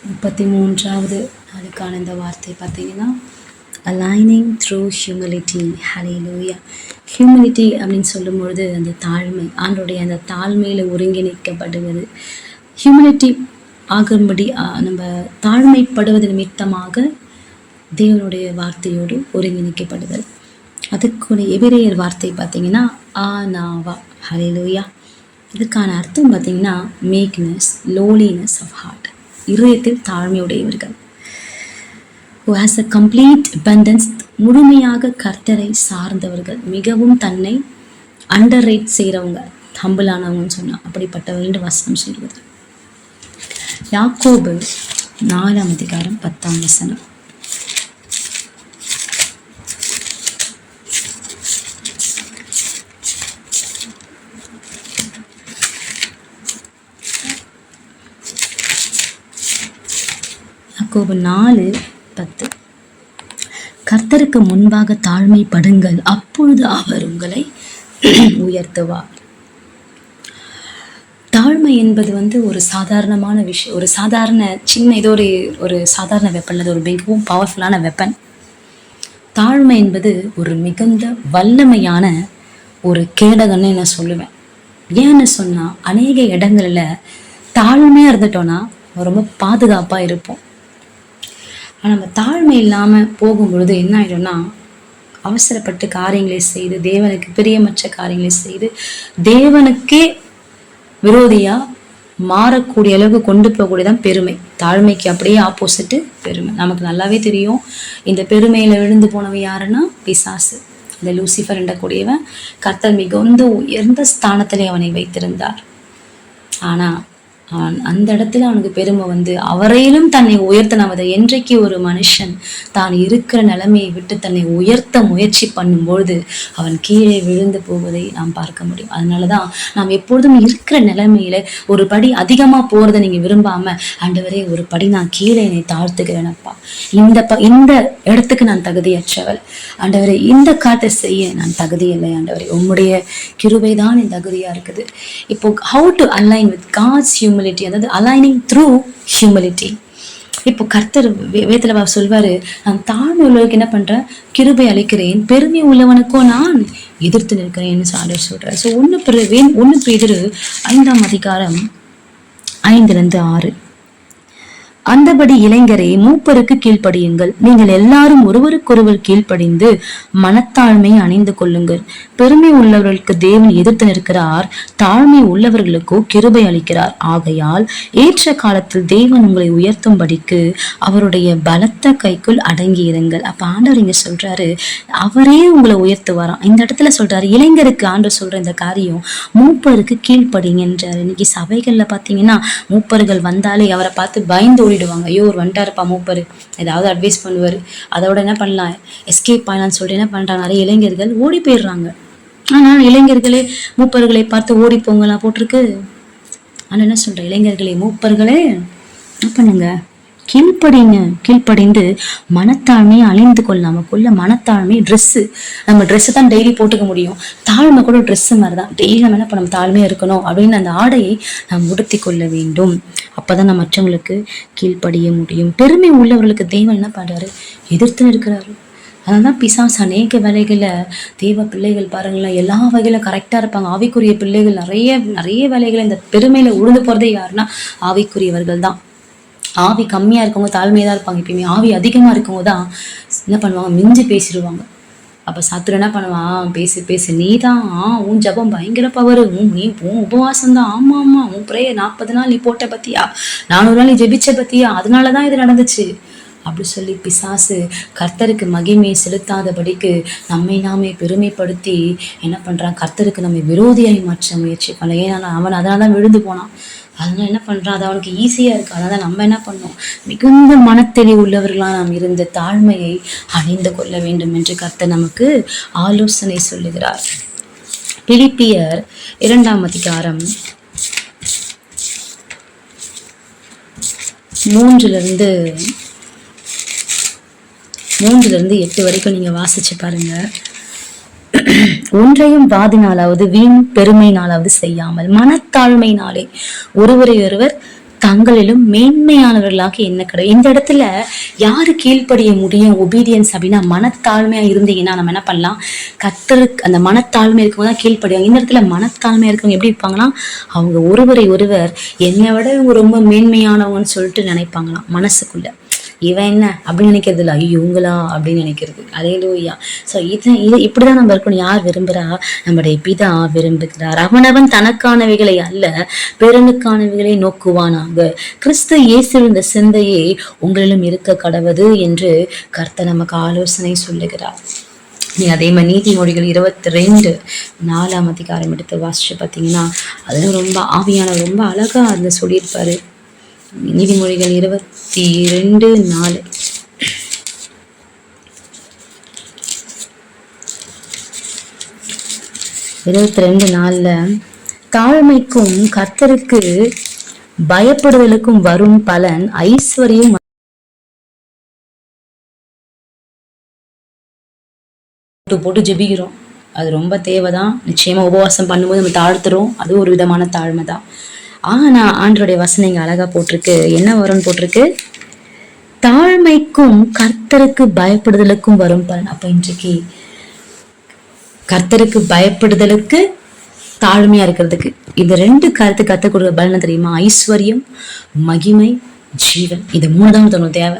33வது நாளுக்கான இந்த வார்த்தை பார்த்தீங்கன்னா, அலைனிங் த்ரூ ஹியூமிலிட்டி. ஹல்லேலூயா. ஹியூமிலிட்டி அப்படின்னு சொல்லும்பொழுது அந்த தாழ்மை, ஆண்டோடைய அந்த தாழ்மையில் ஒருங்கிணைக்கப்படுவது. ஹியூமிலிட்டி ஆகும்படி நம்ம தாழ்மைப்படுவது நிமித்தமாக தேவனுடைய வார்த்தையோடு ஒருங்கிணைக்கப்படுதல். அதுக்குடைய எபிரேயர் வார்த்தை பார்த்தீங்கன்னா ஆனாவா. ஹல்லேலூயா. இதுக்கான அர்த்தம் பார்த்தீங்கன்னா மேக்னஸ், லோலினஸ் ஆஃப் ஹார்ட், இருதயத்தில் தாழ்மையுடையவர்கள். who has a complete abundance, முழுமையாக கர்த்தரை சார்ந்தவர்கள், மிகவும் தன்னை அண்டர் ரேட் செய்கிறவங்க, ஹம்பிளானவங்கன்னு சொன்னால் அப்படிப்பட்டவர்கள் வசனம் சொல்வது. யாக்கோபு 4ஆம் அதிகாரம் 10ஆம் வசனம். யாக்கோபு 4:10. கர்த்தருக்கு முன்பாக தாழ்மைப்படுங்கள், அப்பொழுது அவர் உங்களை உயர்த்துவார். தாழ்மை என்பது ஒரு சாதாரணமான விஷயம், ஒரு சாதாரண சின்ன ஏதோ ஒரு சாதாரண வெப்பன், அது ஒரு மிகவும் பவர்ஃபுல்லான வெப்பன். தாழ்மை என்பது ஒரு மிகுந்த வல்லமையான ஒரு கேடகன்னு நான் சொல்லுவேன். ஏன்னு சொன்னால், அநேக இடங்களில் தாழ்மையாக இருந்துட்டோன்னா ரொம்ப பாதுகாப்பாக இருப்போம். ஆனால் நம்ம தாழ்மை இல்லாமல் போகும்பொழுது என்ன ஆகிடும்னா, அவசரப்பட்டு காரியங்களை செய்து, தேவனுக்கு பிரியமற்ற காரியங்களை செய்து, தேவனுக்கே விரோதியாக மாறக்கூடிய அளவுக்கு கொண்டு போகக்கூடியதான் பெருமை. தாழ்மைக்கு அப்படியே ஆப்போசிட்டு பெருமை. நமக்கு நல்லாவே தெரியும், இந்த பெருமையில் விழுந்து போனவன் யாருன்னா பிசாசு. இந்த லூசிஃபர் என்றக்கூடியவன் கர்த்தர் மிகுந்த உயர்ந்த ஸ்தானத்திலே அவனை வைத்திருந்தார். ஆனால் அவன் அந்த இடத்துல அவனுக்கு பெருமை அவரையிலும் தன்னை உயர்த்தினவதை. என்றைக்கு ஒரு மனுஷன் தான் இருக்கிற நிலைமையை விட்டு தன்னை உயர்த்த முயற்சி பண்ணும்பொழுது அவன் கீழே விழுந்து போவதை நாம் பார்க்க முடியும். அதனாலதான் நாம் எப்பொழுதும் இருக்கிற நிலைமையில ஒரு படி அதிகமா போறதை நீங்க விரும்பாம, ஆண்டவரே ஒரு படி நான் கீழே என்னை தாழ்த்துக்கிறேனப்பா, இந்த இடத்துக்கு நான் தகுதியற்றவள் ஆண்டவரே, இந்த காட்டை செய்ய நான் தகுதி இல்லை ஆண்டவரே, உம்முடைய கிருபை தான் என் தகுதியா இருக்குது. இப்போ how to align with God's humility, அதாவது அலைனிங் த்ரூ ஹியூமிலிட்டி. இப்போ கர்த்தர் வேதத்துல சொல்வாரு, நான் தாழ்மை உள்ளவருக்கு என்ன பண்றேன், கிருபை அளிக்கிறேன், பெருமை உள்ளவனுக்கும் நான் எதிர்த்து நிற்கிறேன்னு ஆண்டவர் சொல்றாரு. ஸோ 1 பேதுரு 5ஆம் அதிகாரம் 5-6. அந்தபடி இளைஞரே, மூப்பருக்கு கீழ்ப்படியுங்கள், நீங்கள் எல்லாரும் ஒருவருக்கொருவர் கீழ்ப்படிந்து மனத்தாழ்மை அணிந்து கொள்ளுங்கள். பெருமை உள்ளவர்களுக்கு தேவன் எதிர்த்து நிற்கிறார், தாழ்மை உள்ளவர்களுக்கோ கிருபை அளிக்கிறார். ஆகையால் ஏற்ற காலத்தில் தேவன் உங்களை உயர்த்தும்படிக்கு அவருடைய பலத்த கைக்குள் அடங்கி இருங்கள். அப்ப ஆண்டவர் இங்க சொல்றாரு, அவரே உங்களை உயர்த்துவாராம். இந்த இடத்துல சொல்றாரு, இளைஞருக்கு ஆண்டவர் சொல்ற இந்த காரியம், மூப்பருக்கு கீழ்ப்படிங்கன்றாரு. இன்னைக்கு சபைகள்ல பாத்தீங்கன்னா மூப்பர்கள் வந்தாலே அவரை பார்த்து பயந்து ஓடிடுவாங்க. ஐயோ ஒரு வந்துட்டாருப்பா மூப்பர், ஏதாவது அட்வைஸ் பண்ணுவார், அதோட என்ன பண்ணலாம், எஸ்கேப் பண்ணலான்னு சொல்லிட்டு என்ன பண்றாங்க, நிறைய இளைஞர்கள் ஓடி போயிடுறாங்க. ஆனால் இளைஞர்களே மூப்பர்களை பார்த்து ஓடி போங்கலாம் போட்டிருக்கு. ஆனா என்ன சொல்ற, இளைஞர்களே மூப்பர்களே என்ன பண்ணுங்க, கீழ்ப்படிந்து மனத்தாழ்மையை அழிந்து கொள்ள. நமக்குள்ள மனத்தாழ்மை ட்ரெஸ்ஸு, நம்ம ட்ரெஸ்ஸு தான் டெய்லி போட்டுக்க முடியும், தாழ்மை கூட ட்ரெஸ்ஸு மாதிரி தான். டெய்லி நம்ம என்ன பண்ண, தாழ்மையாக இருக்கணும் அப்படின்னு அந்த ஆடையை நாம் உடுத்தி கொள்ள வேண்டும். அப்போதான் நம்ம மற்றவங்களுக்கு கீழ்ப்படிய முடியும். பெருமை உள்ளவர்களுக்கு தெய்வம் என்ன பண்றாரு, எதிர்த்து இருக்கிறாரு. அதனால்தான் பிசாசு அநேக வேலைகளை, தேவ பிள்ளைகள் பாருங்களேன், எல்லா வகையில கரெக்டா இருப்பாங்க, ஆவிக்குரிய பிள்ளைகள் நிறைய வேலைகளை இந்த பெருமையில உழுந்து போறதே யாருன்னா ஆவிக்குரியவர்கள் தான். ஆவி கம்மியா இருக்கவங்க தாழ்மையா தான் இருப்பாங்க. எப்பயுமே ஆவி அதிகமா இருக்கவங்க தான் என்ன பண்ணுவாங்க, மிஞ்சி பேசிடுவாங்க. அப்ப சாத்துரு என்ன பண்ணுவான், பேசு நீ தான், உன் ஜபம் பயங்கர பவர், உன் உபவாசம் தான், ஆமா உன் பிரேயர் 40 நாள் நீ போட்ட பத்தியா, 400 நாள் நீ ஜெபிச்ச பத்தியா, அதனாலதான் இது நடந்துச்சு அப்படி சொல்லி பிசாசு கர்த்தருக்கு மகிமையை செலுத்தாதபடிக்கு நம்மை நாமே பெருமைப்படுத்தி என்ன பண்றான், கர்த்தருக்கு நம்மை விரோதியாய் மாற்ற முயற்சி பண்ண. ஏன்னா அவன் அதனாலதான் விழுந்து போனான். அதனால என்ன பண்றான், அது அவனுக்கு ஈஸியா இருக்கு. அதனால நம்ம என்ன பண்ணோம், மிகுந்த மனத்தெளி உள்ளவர்களா நாம் இருந்த தாழ்மையை அணிந்து கொள்ள வேண்டும் என்று கர்த்தர் நமக்கு ஆலோசனை சொல்லுகிறார். பிலிப்பியர் 2ஆம் அதிகாரம் 3-8 வரைக்கும் நீங்க வாசிச்சு பாருங்க. ஒன்றையும் வாதினாலாவது வீண் பெருமையினாலாவது செய்யாமல் மனத்தாழ்மையினாலே ஒருவரை ஒருவர் தங்களிலும் மேன்மையானவர்களாக என்ன கிடையாது. இந்த இடத்துல யாரு கீழ்ப்படிய முடியும் ஒபீடியன்ஸ் அப்படின்னா, மனத்தாழ்மையா இருந்தீங்கன்னா நம்ம என்ன பண்ணலாம், கர்த்தருக்கு அந்த மனத்தாழ்மை இருக்கவங்க தான் கீழ்ப்படிவாங்க. இந்த இடத்துல மனத்தாழ்மையா இருக்கவங்க எப்படி இருப்பாங்கன்னா, அவங்க ஒருவரை ஒருவர் என்னை விட இவங்க ரொம்ப மேன்மையானவங்கன்னு சொல்லிட்டு நினைப்பாங்களாம் மனசுக்குள்ள. இவன் என்ன அப்படின்னு நினைக்கிறது இல்லை, ஐயோ இவங்களா அப்படின்னு நினைக்கிறது. அல்லேலூயா. ஸோ இது இப்படிதான் நம்ம இருக்கணும். யார் விரும்புறா? நம்முடைய பிதா விரும்புகிறார். அவனவன் தனக்கானவைகளை அல்ல பிறனுக்கானவைகளை நோக்குவானாக. கிறிஸ்து இயேசு இந்த சிந்தையே உங்களிலும் இருக்க கடவது என்று கர்த்தர் நமக்கு ஆலோசனை சொல்லுகிறார். நீ அதே மாதிரி நீதிமொழிகள் 22:4 அதிகாரம் எடுத்து வாசிச்சு பார்த்தீங்கன்னா, அதில் ரொம்ப ஆவியானவர் ரொம்ப அழகா அதில் சொல்லியிருப்பாரு. நீதிமொழிகள் 22:4. தாழ்மைக்கும் கர்த்தருக்கு பயப்படுதலுக்கும் வரும் பலன் ஐஸ்வர்யம் போட்டு ஜெபிக்கிறோம். அது ரொம்ப தேவைதான். நிச்சயமா உபவாசம் பண்ணும்போது நம்ம தாழ்த்துறோம். அது ஒரு விதமான தாழ்மை தான். ஆனா ஆண்டருடைய வசனம் இங்க அழகா போட்டிருக்கு. என்ன வரும்னு போட்டிருக்கு? தாழ்மைக்கும் கர்த்தருக்கு பயப்படுதலுக்கும் வரும் பலன். அப்ப இன்றைக்கு கர்த்தருக்கு பயப்படுதலுக்கு தாழ்மையா இருக்கிறதுக்கு இந்த ரெண்டு கருத்து கத்துக் கொடுக்குற பலன் தெரியுமா? ஐஸ்வர்யம், மகிமை, ஜீவன். இது 3 தான் உங்களுக்கு தேவை.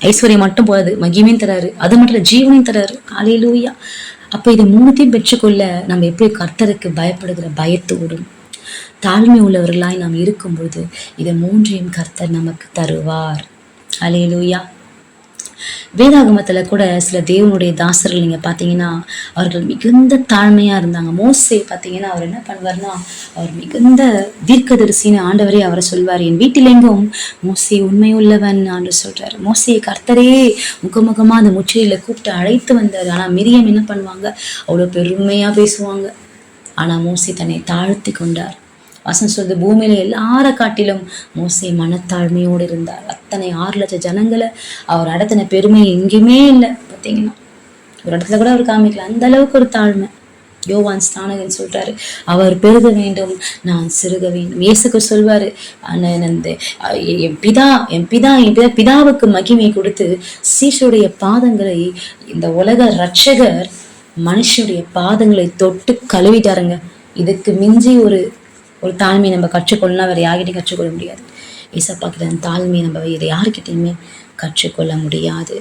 ஐஸ்வர்யம் மட்டும் போதாது, மகிமையும் தராரு, அது மட்டும் இல்ல ஜீவனையும் தராரு. அல்லேலூயா. அப்ப இது 3த்தையும் பெற்றுக்கொள்ள நம்ம எப்படி கர்த்தருக்கு பயப்படுகிற பயத்தோடும் தாழ்மை உள்ளவர்களாய் நாம் இருக்கும்பொழுது இதை 3ஐயும் கர்த்தர் நமக்கு தருவார். அல்லேலூயா. வேதாகமத்துல கூட சில தேவனுடைய தாசர்கள் நீங்க பாத்தீங்கன்னா அவர்கள் மிகுந்த தாழ்மையா இருந்தாங்க. மோசே பாத்தீங்கன்னா அவர் என்ன பண்ணுவார்னா, அவர் மிகுந்த தீர்க்கதரிசின்னு ஆண்டவரே அவரை சொல்வார். என் வீட்டிலெங்கும் மோசே உண்மை உள்ளவன் ஆண்டு சொல்றாரு. மோசையை கர்த்தரே முகமுகமா அந்த முச்சையில கூப்பிட்டு அழைத்து வந்தார். ஆனா மிரியம் என்ன பண்ணுவாங்க, அவ்வளவு பெருமையா பேசுவாங்க. ஆனா மோசே தன்னை தாழ்த்தி கொண்டார். வசனம் சொல்றது, பூமியில எல்லார காட்டிலும் மோசே மனத்தாழ்மையோடு இருந்தார். அத்தனை 6 லட்சம் ஜனங்களை அவர் அடத்தின பெருமை எங்கேயுமே இல்லை. பார்த்தீங்கன்னா ஒரு இடத்துல கூட அவர் காமிக்கல. அந்த அளவுக்கு ஒரு தாழ்மை. யோவான் ஸ்நானகன் சொல்றாரு, அவர் பெருக வேண்டும், நான் சிறுக வேண்டும். இயேசுக்கு சொல்வாரு, என் பிதாவுக்கு மகிமை கொடுத்து சீஷருடைய பாதங்களை இந்த உலக ரட்சகர் மனுஷனுடைய பாதங்களை தொட்டு கழுவிட்டாருங்க. இதுக்கு மிஞ்சி ஒரு தாழ்மையை நம்ம கற்றுக்கொள்ளலாம் வேற யார்கிட்டையும் கற்றுக்கொள்ள முடியாது. ஏசப்பாக்கிட்ட அந்த தாழ்மையை நம்ம வேற யாருக்கிட்டையுமே கற்றுக்கொள்ள முடியாது.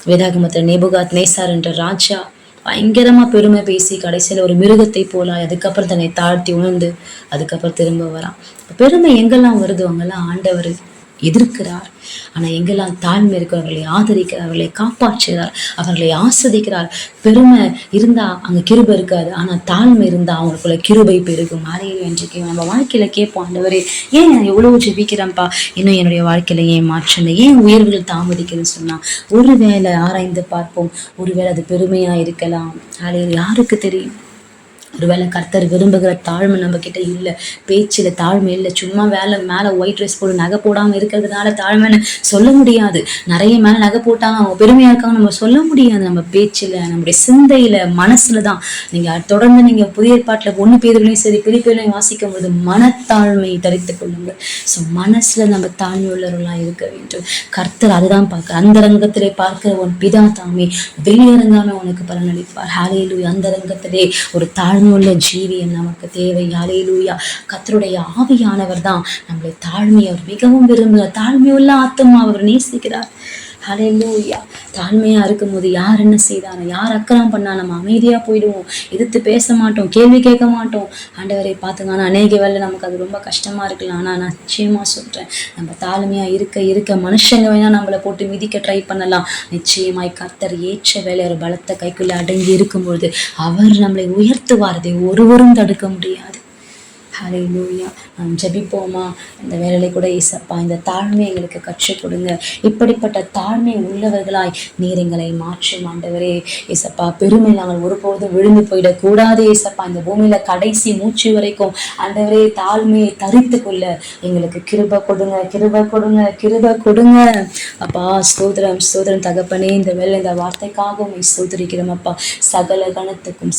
வேதாகமத்தில் நேபுகாத் நேசார் என்ற ராஜா பயங்கரமா பெருமை பேசி கடைசியில ஒரு மிருகத்தை போல அதுக்கப்புறம் தன்னை தாழ்த்தி உணர்ந்து அதுக்கப்புறம் திரும்ப வரான். பெருமை எங்கெல்லாம் வருது அங்கெல்லாம் ஆண்டவர் எதிர்க்கிறார். ஆனா எங்கெல்லாம் தாழ்மை இருக்கிறவர்களை ஆதரிக்கிறார், அவர்களை காப்பாற்றுகிறார், அவர்களை ஆஸ்வதிக்கிறார். பெருமை இருந்தா அங்க கிருபை இருக்காது, ஆனா தாழ்மை இருந்தா அவங்களுக்குள்ள கிருபை பெருகும். ஆலையில் இன்றைக்கு நம்ம வாழ்க்கையில கேட்போம், ஆண்டவரே ஏன் நான் எவ்வளவு ஜெபிக்கிறேன்ப்பா, இன்னும் என்னுடைய வாழ்க்கையில ஏன் மாற்றம், ஏன் உயர்வுகள் தாமதிக்கிறேன்னு சொன்னா ஒருவேளை ஆராய்ந்து பார்ப்போம். ஒருவேளை அது பெருமையா இருக்கலாம். ஆலையில் யாருக்கு தெரியும்? ஒருவேளை கர்த்தர் விரும்புகிற தாழ்மை நம்ம கிட்ட இல்லை, பேச்சுல தாழ்மை இல்லை. சும்மா மேல ஒயிட் ட்ரெஸ் போட்டு நகை போடாம இருக்கிறதுனால தாழ்மைன்னு சொல்ல முடியாது. நிறைய மேல நகை போட்டாங்க அவங்க பெருமையா இருக்காங்க நம்ம சொல்ல முடியாது. நம்ம பேச்சுல, நம்முடைய சிந்தையில, மனசுலதான். நீங்க தொடர்ந்து நீங்க புதிய ஏற்பாட்டுல 1 பேர்களையும் சரி பெரிய பேர்களையும் வாசிக்கும் போது மனத்தாழ்மை தரித்துக் கொள்ளுங்கள். ஸோ மனசுல நம்ம தாழ்மை உள்ளவர்களா இருக்க வேண்டும். கர்த்தர் அதுதான் பார்க்க. அந்தரங்கத்திலே பார்க்கிற உன் பிதா தாமே வெளியரங்காம உனக்கு பலனளிப்பார். ஹல்லேலூயா. அந்தரங்கத்திலே ஒரு உள்ள ஜீவியம் நமக்கு தேவை. ஹல்லேலூயா. கர்த்தருடைய ஆவியானவர் தான் நம்மளை தாழ்மையை அவர் மிகவும் விரும்புகிறார். தாழ்மையுள்ள ஆத்துமா அவர் நேசிக்கிறார். ஹல்லேலூயா. தாழ்மையா இருக்கும்போது யார் என்ன செய்தானோ, யார் அக்கறம் பண்ணா நம்ம அமைதியா போயிடுவோம், எதிர்த்து பேச மாட்டோம், கேள்வி கேட்க மாட்டோம். ஆண்டவரை பார்த்துங்க. ஆனா அநேக வேலை நமக்கு அது ரொம்ப கஷ்டமா இருக்கலாம். ஆனா நான் நிச்சயமா சொல்றேன், நம்ம தாழ்மையா இருக்க மனுஷங்க வேணா நம்மளை போட்டு மிதிக்க ட்ரை பண்ணலாம். நிச்சயமாய் கர்த்தர் ஏற்ற வேலை ஒரு பலத்த கைக்குள்ள அடங்கி இருக்கும்பொழுது அவர் நம்மளை உயர்த்துவாரதை ஒருவரும் தடுக்க முடியாது. ஹல்லேலூயா. நாம் ஜெபிப்போமா? இந்த வேலையில கூட ஏசப்பா இந்த தாழ்மை எங்களுக்கு கற்றுக் கொடுங்க. இப்படிப்பட்ட தாழ்மை உள்ளவர்களாய் நீர் எங்களை மாற்றும் ஆண்டவரே. ஏசப்பா பெருமை நாங்கள் ஒருபோதும் விழுந்து போயிடக்கூடாது. ஏசப்பா இந்த பூமியில கடைசி மூச்சு வரைக்கும் ஆண்டவரே தாழ்மையை தரித்து கொள்ள எங்களுக்கு கிருபை கொடுங்க, கிருபை கொடுங்க, கிருபை கொடுங்க. அப்பா ஸ்தோத்திரம், ஸ்தோத்திரம் தகப்பனே. இந்த வேலை இந்த வார்த்தைக்காக உண்மை ஸ்தோத்திரிக்கிறோம் அப்பா. சகல கணத்துக்கும்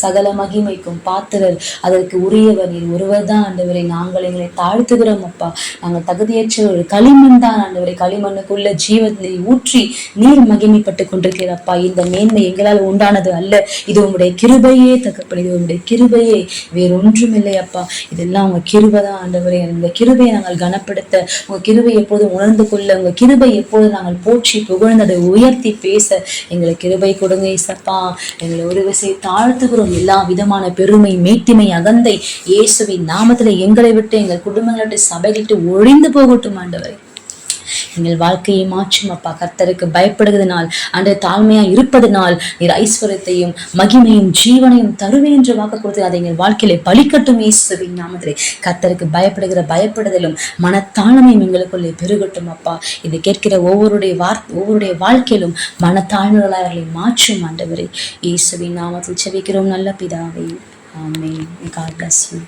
சகல மகிமைக்கும் பாத்திரர், அதற்கு உரியவர் நீர் ஒருவர் தான் ஆண்டவரை. நாங்கள் எங்களை தாழ்த்துகிறோம் அப்பா. நாங்கள் தகுதியற்ற ஒரு களிமண் தான் ஆண்டவரை. களிமண்ணுக்குள்ள ஜீவனை ஊற்றி நீர் மகிமைப்பட்டு கொண்டிருக்கிறப்பா. இந்த மேன்மை எங்களால் உண்டானது அல்ல, இது உங்களுடைய கிருபையே தகப்பன், இது உங்களுடைய கிருபையே, வேறொன்றும் இல்லை அப்பா. இதெல்லாம் உங்க கிருபைதான் ஆண்டவரே. இந்த கிருபையை நாங்கள் கனப்படுத்த, உங்க கிருபை எப்போதும் உணர்ந்து கொள்ள, உங்க கிருபை எப்போது நாங்கள் போற்றி புகழ்ந்து அதை உயர்த்தி பேச எங்களை கிருபை கொடுங்க இயேசப்பா. எங்களை ஒரு விசை தாழ்த்துகிறோம். எல்லா விதமான பெருமை, மேட்டிமை, அகந்தை இயேசுவின் நாமத்துல எங்களை விட்டு, எங்கள் குடும்பங்களை விட்டு, சபைகளை விட்டு ஒழிந்து போகட்டும் ஆண்டவரே. எங்கள் வாழ்க்கையை மாற்றும் அப்பா. கர்த்தருக்கு பயப்படுவதனால், அந்த தாழ்மையா இருப்பதனால் நீர் ஐஸ்வர்யத்தையும் மகிமையும் ஜீவனையும் தருவேன் என்று வாக்கு கொடுத்து அதை எங்கள் வாழ்க்கையில பலிக்கட்டும் இயேசுவின் நாமத்திலே. கர்த்தருக்கு பயப்படுதலும் மனத்தாழ்மையும் எங்களுக்குள்ளே பெருகட்டும் அப்பா. இதை கேட்கிற ஒவ்வொருடைய வாழ்க்கையிலும் மனத்தாழ்மைகளை மாற்றும் ஆண்டவரே. இயேசுவின் நாமத்தில் செபிக்கிறோம் நல்ல பிதாவே. ஆமென். God bless you.